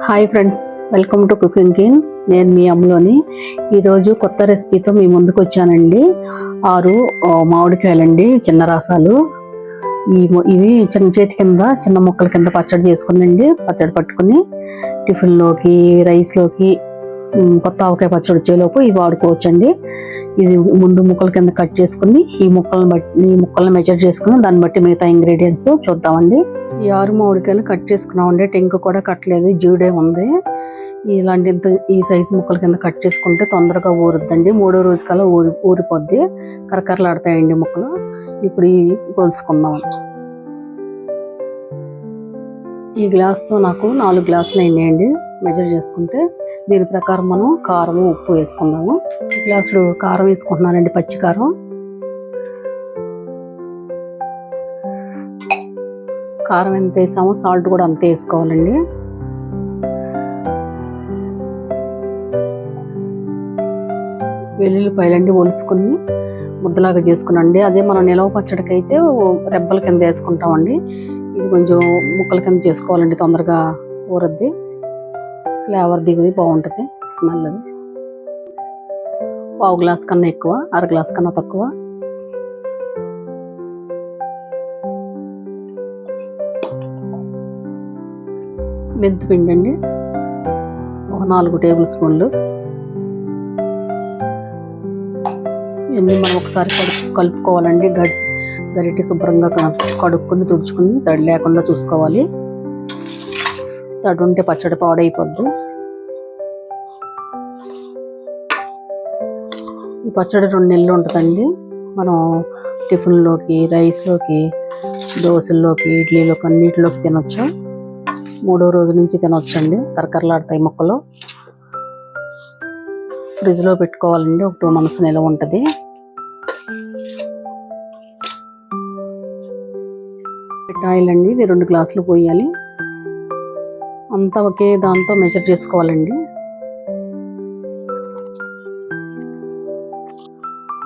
Hi friends, welcome to cooking king. నేను మీ అమ్మలోని. ఈరోజు కొత్త రెసిపీతో మీ ముందుకు వచ్చానండి. 6 మామిడికాయలండి, చిన్న రసాలు. ఇవి చిన్న చేతి కింద చిన్న ముక్కల కింద పచ్చడి చేసుకునండి. పచ్చడి పట్టుకుని టిఫిన్లోకి, రైస్లోకి, కొత్త ఆవకాయ పచ్చడి వచ్చేలోపు ఇవి వాడుకోవచ్చండి. ఇది ముందు ముక్కల కింద కట్ చేసుకుని ఈ ముక్కలను మెజర్ చేసుకుని దాన్ని బట్టి మిగతా ఇంగ్రీడియంట్స్ చూద్దామండి. ఈ 6 మామిడికాయలు కట్ చేసుకున్నామండి. టెంక కూడా కట్టలేదు, జీడే ఉంది. ఈ సైజు ముక్కల కింద కట్ చేసుకుంటే తొందరగా ఊరుద్దండి. 3వ రోజు కల్లా ఊరిపోద్ది, కరకరలాడతాయండి ముక్కలు. ఇప్పుడు ఇవి కొలుసుకుందామండి. ఈ గ్లాస్తో నాకు 4 గ్లాసులు అయినాయండి మెజర్ చేసుకుంటే. దీని ప్రకారం మనం కారం, ఉప్పు వేసుకుందాము. ఈ గ్లాసులు కారం వేసుకుంటున్నానండి, పచ్చి కారం. కారం ఎంత వేసామో సాల్ట్ కూడా అంతే వేసుకోవాలండి. వెల్లుల్లిపాయలండి ఒలుసుకుని ముద్దలాగా చేసుకునండి. అదే మనం నిలవ పచ్చడికి అయితే రెబ్బల కింద వేసుకుంటామండి. ఇది కొంచెం ముక్కల కింద చేసుకోవాలండి, తొందరగా ఊరద్ది, ఫ్లేవర్ దిగుది, బాగుంటుంది స్మెల్. అది 1/2 గ్లాస్ కన్నా ఎక్కువ, 1/2 గ్లాస్ కన్నా తక్కువ. మెంతిపిండి అండి, ఒక 4 టేబుల్ స్పూన్లు. ఇవన్నీ మనం ఒకసారి కలుపుకోవాలండి. గరిటె శుభ్రంగా కడుక్కుని తుడుచుకుని తడి లేకుండా చూసుకోవాలి. తడి ఉంటే పచ్చడి పాడైపోద్ది. ఈ పచ్చడి 2 నెలలు ఉంటుందండి. మనం టిఫిన్లోకి, రైస్లోకి, దోశల్లోకి, ఇడ్లీలోకి అన్నిటిలోకి తినొచ్చు. 3వ రోజు నుంచి తినొచ్చండి. కరకరలాడతాయి ముక్కలు. ఫ్రిడ్జ్లో పెట్టుకోవాలండి, ఒక 2 months నిలవ ఉంటుంది. ఆయిల్ అండి, ఇది 2 గ్లాసులు పోయాలి. అంతా ఒకే దాంతో మెజర్ చేసుకోవాలండి.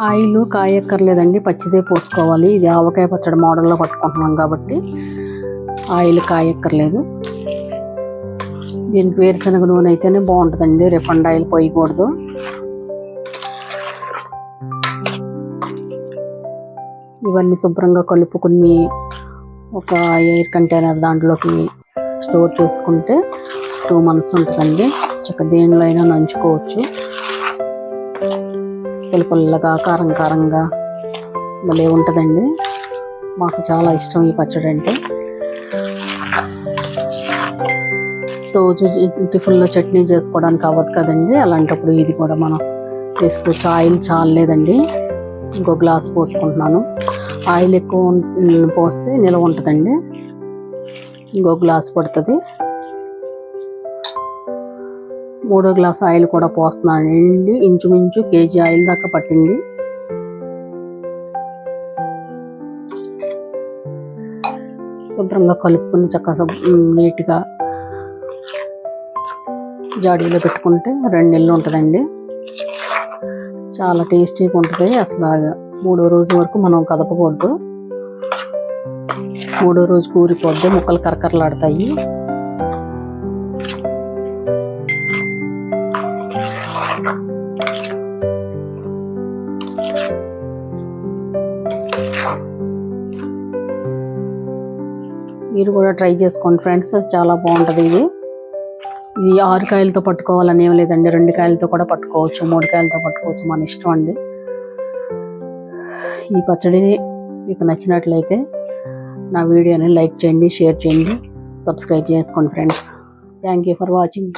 ఆయిల్ కాయక్కర్లేదండి, పచ్చిదే పోసుకోవాలి. ఇది ఆవకాయ పచ్చడి మోడల్లో పట్టుకుంటున్నాం కాబట్టి ఆయిల్ కాయక్కర్లేదు. దీనికి వేరుశనగ నూనె అయితేనే బాగుంటుందండి, రిఫైండ్ ఆయిల్ పోయకూడదు. ఇవన్నీ శుభ్రంగా కలుపుకుని ఒక ఎయిర్ కంటైనర్ దాంట్లోకి స్టోర్ చేసుకుంటే 2 months ఉంటుందండి. చక్కగా దేనిలో అయినా నంచుకోవచ్చు. పుల్లగా, కారంగా భలే ఉంటుందండి. మాకు చాలా ఇష్టం ఈ పచ్చడి అంటే. రోజు టిఫిన్లో చట్నీ చేసుకోవడానికి అవ్వదు కదండి, అలాంటప్పుడు ఇది కూడా మనం వేసుకోవచ్చు. ఆయిల్ చాలలేదండి, ఇంకో గ్లాస్ పోసుకుంటున్నాను. ఆయిల్ ఎక్కువ పోస్తే నిలవ ఉంటుందండి. ఇంకో గ్లాస్ పడుతుంది. 3వ గ్లాస్ ఆయిల్ కూడా పోస్తున్నానండి. ఇంచుమించు కేజీ ఆయిల్ దాకా పట్టింది. శుభ్రంగా కలుపుకుని చక్కగా నీట్గా జాడీలో పెట్టుకుంటే 2 నెలలు ఉంటుందండి. చాలా టేస్టీగా ఉంటుంది. అసలు 3వ రోజు వరకు మనం కదపకూడదు. 3వ రోజు కూరిపోద్ది, ముక్కలు కరకరలాడతాయి. మీరు కూడా ట్రై చేసుకోండి ఫ్రెండ్స్, చాలా బాగుంటుంది. ఇది 6 కాయలతో పట్టుకోవాలని ఏం లేదండి, 2 కాయలతో కూడా పట్టుకోవచ్చు, 3 కాయలతో పట్టుకోవచ్చు, మన ఇష్టం అండి. ఈ పచ్చడి మీకు నచ్చినట్లయితే నా వీడియోని లైక్ చేయండి, షేర్ చేయండి, సబ్స్క్రైబ్ చేసుకోండి friends. Thank you for watching.